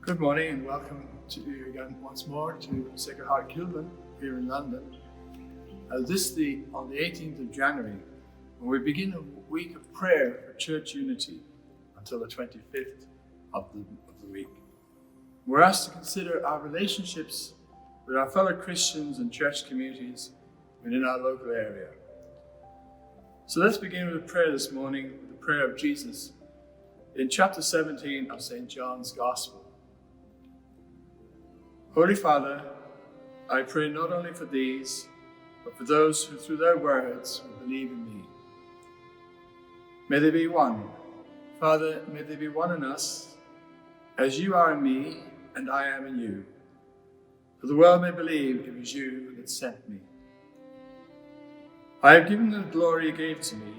Good morning and welcome to you again once more to Sacred Heart Kilburn here in London. On the 18th of January, when we begin a week of prayer for church unity until the 25th of the week. We're asked to consider our relationships with our fellow Christians and church communities within our local area. So let's begin with a prayer this morning, with the prayer of Jesus in chapter 17 of St. John's Gospel. Holy Father, I pray not only for these, but for those who through their words will believe in me. May they be one. Father, may they be one in us, as you are in me and I am in you. For the world may believe it was you that sent me. I have given them the glory you gave to me,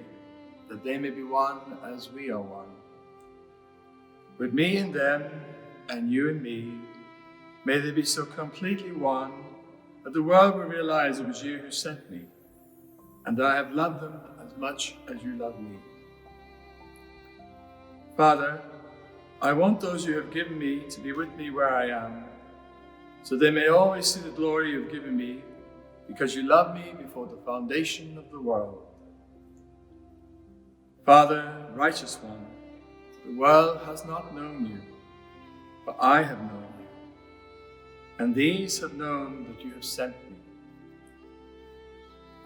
that they may be one as we are one. With me in them and you in me, may they be so completely one that the world will realize it was you who sent me, and that I have loved them as much as you love me. Father, I want those you have given me to be with me where I am, so they may always see the glory you have given me, because you loved me before the foundation of the world. Father, righteous one, the world has not known you, but I have known you. And these have known that you have sent me.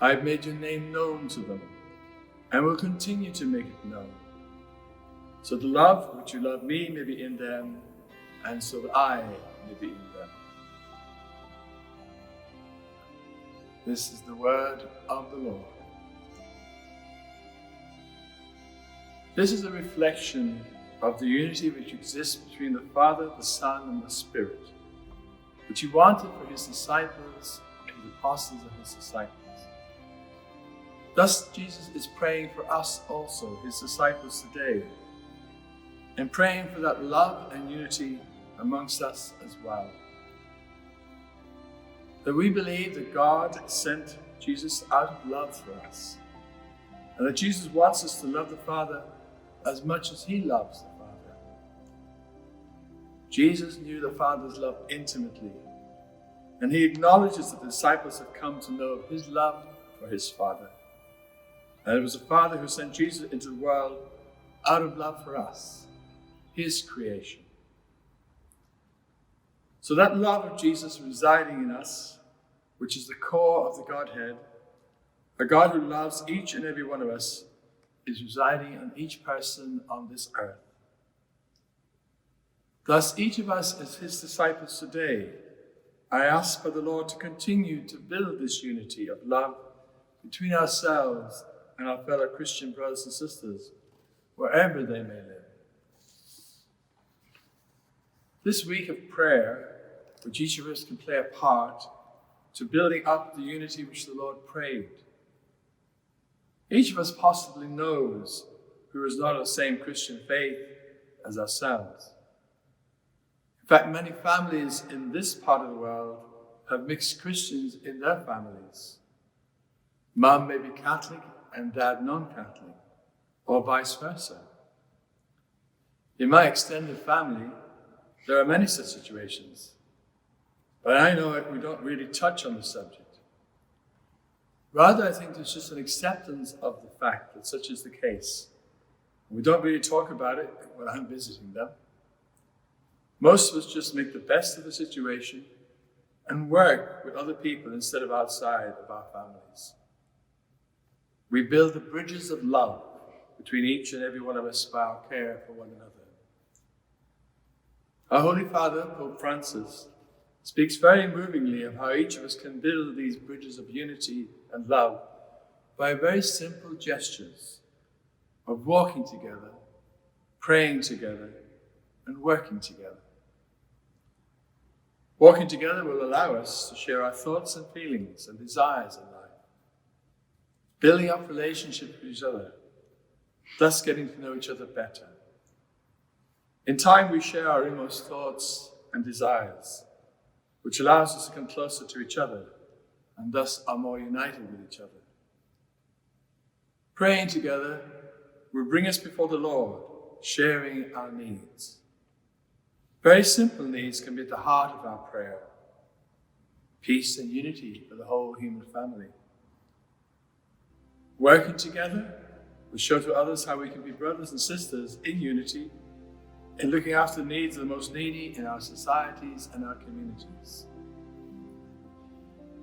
I have made your name known to them, and will continue to make it known, so the love which you love me may be in them, and so that I may be in them. This is the word of the Lord. This is a reflection of the unity which exists between the Father, the Son, and the Spirit, which he wanted for his disciples and the apostles of his disciples. Thus, Jesus is praying for us also, his disciples today, and praying for that love and unity amongst us as well. That we believe that God sent Jesus out of love for us, and that Jesus wants us to love the Father as much as he loves the Father. Jesus knew the Father's love intimately, and he acknowledges that the disciples have come to know his love for his Father. And it was the Father who sent Jesus into the world out of love for us, his creation. So that love of Jesus residing in us, which is the core of the Godhead, a God who loves each and every one of us, is residing in each person on this earth. Thus, each of us as his disciples today, I ask for the Lord to continue to build this unity of love between ourselves and our fellow Christian brothers and sisters, wherever they may live. This week of prayer, which each of us can play a part to building up the unity which the Lord prayed. Each of us possibly knows who is not of the same Christian faith as ourselves. In fact, many families in this part of the world have mixed Christians in their families. Mom may be Catholic and dad non-Catholic, or vice versa. In my extended family, there are many such situations, but I know that we don't really touch on the subject. Rather, I think there's just an acceptance of the fact that such is the case. We don't really talk about it when I'm visiting them. Most of us just make the best of the situation and work with other people instead of outside of our families. We build the bridges of love between each and every one of us by our care for one another. Our Holy Father, Pope Francis, speaks very movingly of how each of us can build these bridges of unity and love by very simple gestures of walking together, praying together, and working together. Walking together will allow us to share our thoughts and feelings and desires in life, building up relationships with each other, thus getting to know each other better. In time, we share our inmost thoughts and desires, which allows us to come closer to each other and thus are more united with each other. Praying together will bring us before the Lord, sharing our needs. Very simple needs can be at the heart of our prayer. Peace and unity for the whole human family. Working together, we show to others how we can be brothers and sisters in unity, in looking after the needs of the most needy in our societies and our communities.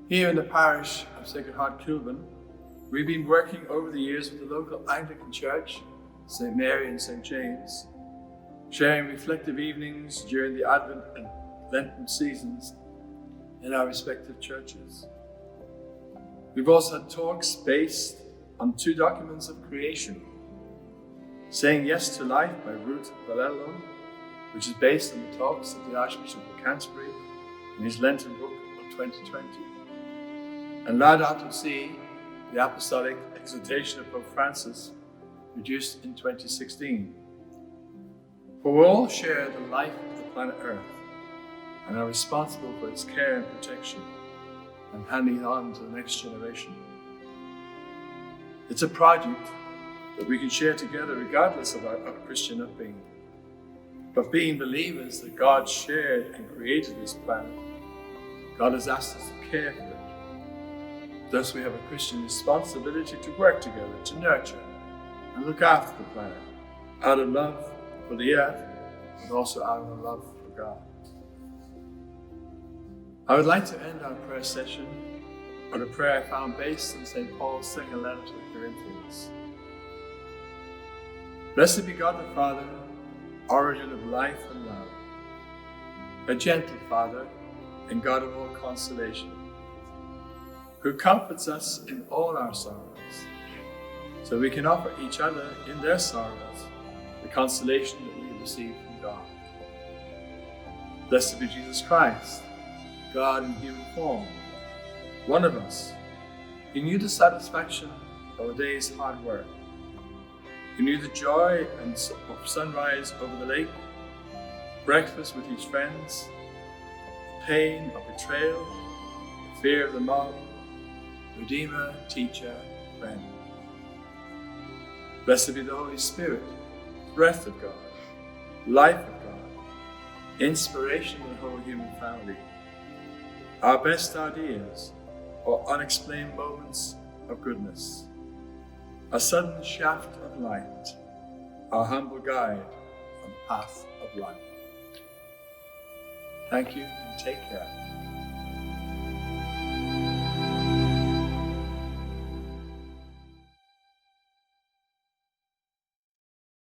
Here in the parish of Sacred Heart, Kilburn, we've been working over the years with the local Anglican Church, St. Mary and St. James, sharing reflective evenings during the Advent and Lenten seasons in our respective churches. We've also had talks based on 2 documents of creation, Saying Yes to Life by Ruth Valello, which is based on the talks of the Archbishop of Canterbury in his Lenten book of 2020, and Laudato Si, the Apostolic Exhortation of Pope Francis, produced in 2016. For we all share the life of the planet Earth and are responsible for its care and protection and handing it on to the next generation. It's a project that we can share together regardless of our Christian upbringing. But being believers that God shared and created this planet, God has asked us to care for it. Thus we have a Christian responsibility to work together, to nurture and look after the planet, out of love for the earth, but also out of love for God. I would like to end our prayer session on a prayer I found based in St. Paul's second letter to the Corinthians. Blessed be God the Father, origin of life and love, a gentle Father and God of all consolation, who comforts us in all our sorrows, so we can offer each other in their sorrows the consolation that we receive from God. Blessed be Jesus Christ, God in human form, one of us, who knew the satisfaction of a day's hard work, who knew the joy of sunrise over the lake, breakfast with his friends, the pain of betrayal, the fear of the mob, Redeemer, Teacher, Friend. Blessed be the Holy Spirit, breath of God, life of God, inspiration of the whole human family, our best ideas or unexplained moments of goodness, a sudden shaft of light, our humble guide on the path of life. Thank you and take care.